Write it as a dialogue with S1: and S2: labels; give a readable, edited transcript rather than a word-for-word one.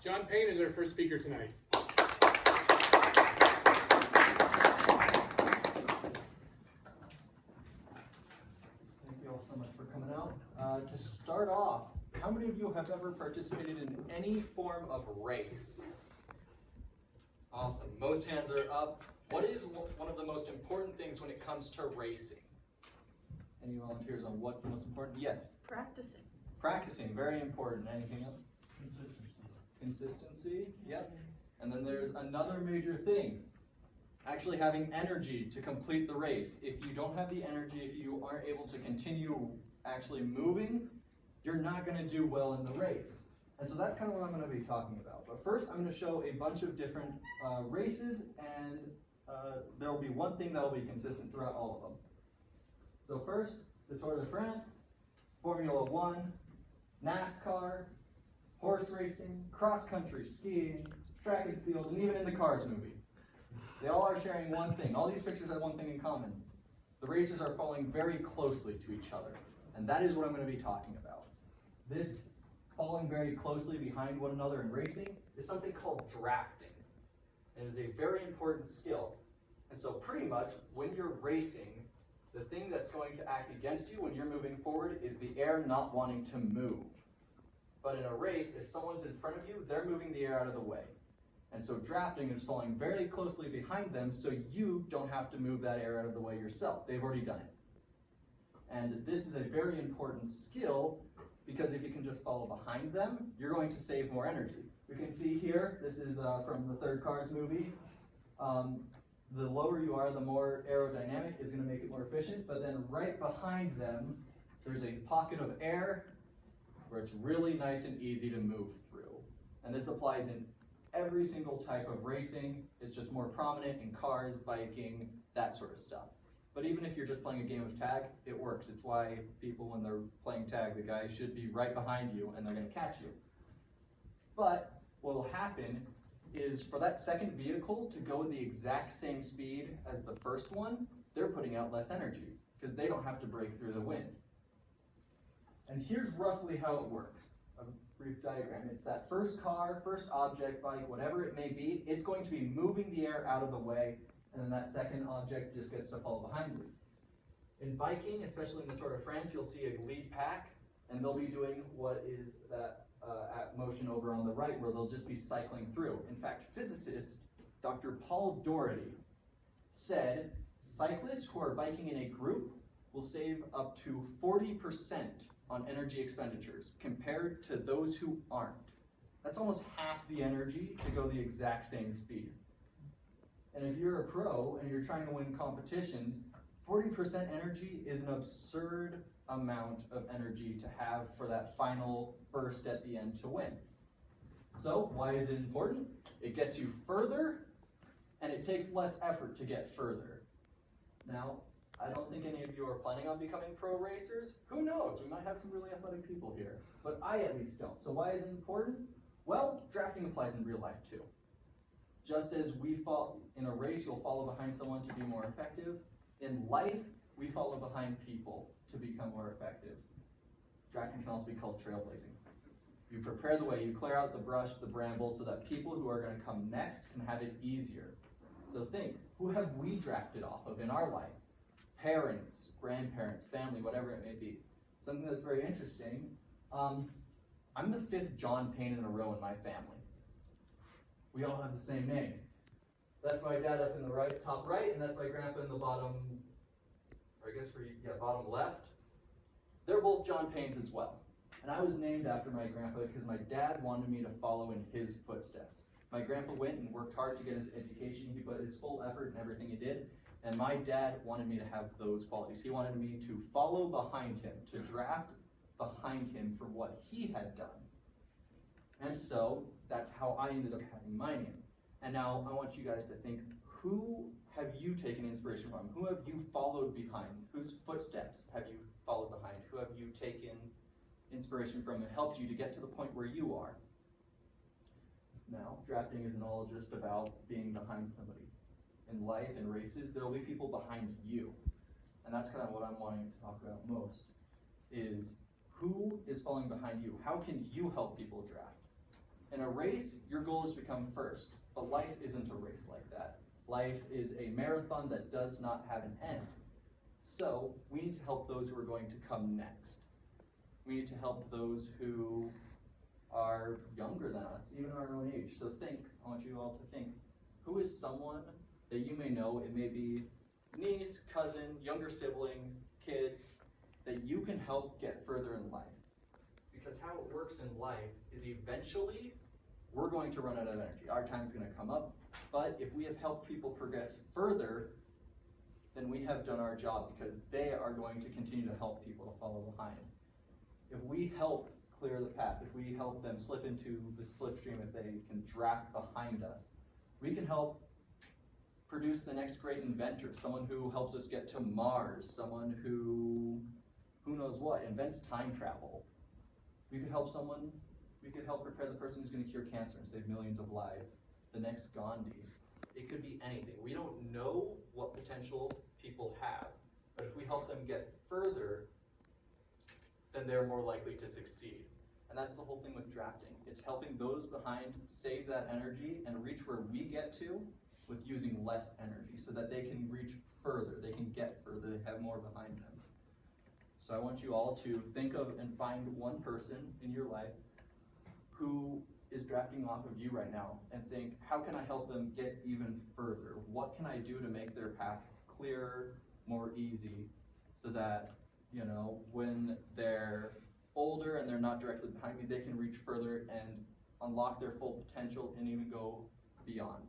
S1: John Payne is our first speaker tonight.
S2: Thank you all so much for coming out. To start off, how many of you have ever participated in any form of race? Awesome. Most hands are up. What is one of the most important things when it comes to racing? Any volunteers on what's the most important? Yes.
S3: Practicing.
S2: Practicing, very important. Anything else?
S4: Consistency.
S2: Consistency, yep. And then there's another major thing. Actually having energy to complete the race. If you don't have the energy, if you aren't able to continue actually moving, you're not going to do well in the race. And so that's kind of what I'm going to be talking about. But first, I'm going to show a bunch of different races, and there will be one thing that will be consistent throughout all of them. So first, the Tour de France, Formula One, NASCAR, horse racing, cross-country skiing, track and field, and even in the Cars movie. They all are sharing one thing. All these pictures have one thing in common. The racers are following very closely to each other. And that is what I'm going to be talking about. This following very closely behind one another in racing is something called drafting. It is a very important skill. And so pretty much when you're racing, the thing that's going to act against you when you're moving forward is the air not wanting to move. But in a race, if someone's in front of you, they're moving the air out of the way. And so drafting is following very closely behind them so you don't have to move that air out of the way yourself. They've already done it. And this is a very important skill because if you can just follow behind them, you're going to save more energy. We can see here, this is from the third Cars movie. The lower you are, the more aerodynamic is going to make it more efficient. But then right behind them, there's a pocket of air where it's really nice and easy to move through. And this applies in every single type of racing. It's just more prominent in cars, biking, that sort of stuff. But even if you're just playing a game of tag, it works. It's why people, when they're playing tag, the guy should be right behind you and they're going to catch you. But what will happen is for that second vehicle to go the exact same speed as the first one, they're putting out less energy because they don't have to break through the wind. And here's roughly how it works. A brief diagram. It's that first car, first object, bike, whatever it may be, it's going to be moving the air out of the way, and then that second object just gets to follow behind you. In biking, especially in the Tour de France, you'll see a lead pack, and they'll be doing what is that motion over on the right, where they'll just be cycling through. In fact, physicist Dr. Paul Doherty said cyclists who are biking in a group will save up to 40% on energy expenditures compared to those who aren't. That's almost half the energy to go the exact same speed. And if you're a pro and you're trying to win competitions, 40% energy is an absurd amount of energy to have for that final burst at the end to win. So why is it important? It gets you further, and it takes less effort to get further. Now, I don't think any of you are planning on becoming pro racers. Who knows? We might have some really athletic people here. But I at least don't. So why is it important? Well, drafting applies in real life too. Just as we fall in a race, you'll follow behind someone to be more effective. In life, we follow behind people to become more effective. Drafting can also be called trailblazing. You prepare the way, you clear out the brush, the brambles, so that people who are going to come next can have it easier. So think, who have we drafted off of in our life? Parents, grandparents, family, whatever it may be. Something that's very interesting, I'm the 5th John Payne in a row in my family. We all have the same name. That's my dad up in the right, top right, and that's my grandpa in the bottom, or I guess bottom left. They're both John Paynes as well. And I was named after my grandpa because my dad wanted me to follow in his footsteps. My grandpa went and worked hard to get his education. He put his full effort in everything he did. And my dad wanted me to have those qualities. He wanted me to follow behind him, to draft behind him for what he had done. And so that's how I ended up having my name. And now I want you guys to think, who have you taken inspiration from? Who have you followed behind? Whose footsteps have you followed behind? Who have you taken inspiration from and helped you to get to the point where you are? Now, drafting isn't all just about being behind somebody. In life and races, there will be people behind you. And that's kind of what I'm wanting to talk about most, is who is falling behind you? How can you help people draft? In a race, your goal is to become first, but life isn't a race like that. Life is a marathon that does not have an end. So we need to help those who are going to come next. We need to help those who are younger than us, even our own age. So I want you all to think, who is someone that you may know? It may be niece, cousin, younger sibling, kid, that you can help get further in life. Because how it works in life is eventually we're going to run out of energy. Our time's going to come up. But if we have helped people progress further, then we have done our job, because they are going to continue to help people to follow behind. If we help clear the path, if we help them slip into the slipstream, if they can draft behind us, we can help produce the next great inventor, someone who helps us get to Mars, someone who knows what, invents time travel. We could help prepare the person who's going to cure cancer and save millions of lives, the next Gandhi. It could be anything. We don't know what potential people have, but if we help them get further, then they're more likely to succeed. And that's the whole thing with drafting. It's helping those behind save that energy and reach where we get to with using less energy, so that they can reach further, they can get further, they have more behind them. So I want you all to think of and find one person in your life who is drafting off of you right now, and think, how can I help them get even further? What can I do to make their path clearer, more easy, so that, when they're older and they're not directly behind me, they can reach further and unlock their full potential and even go beyond.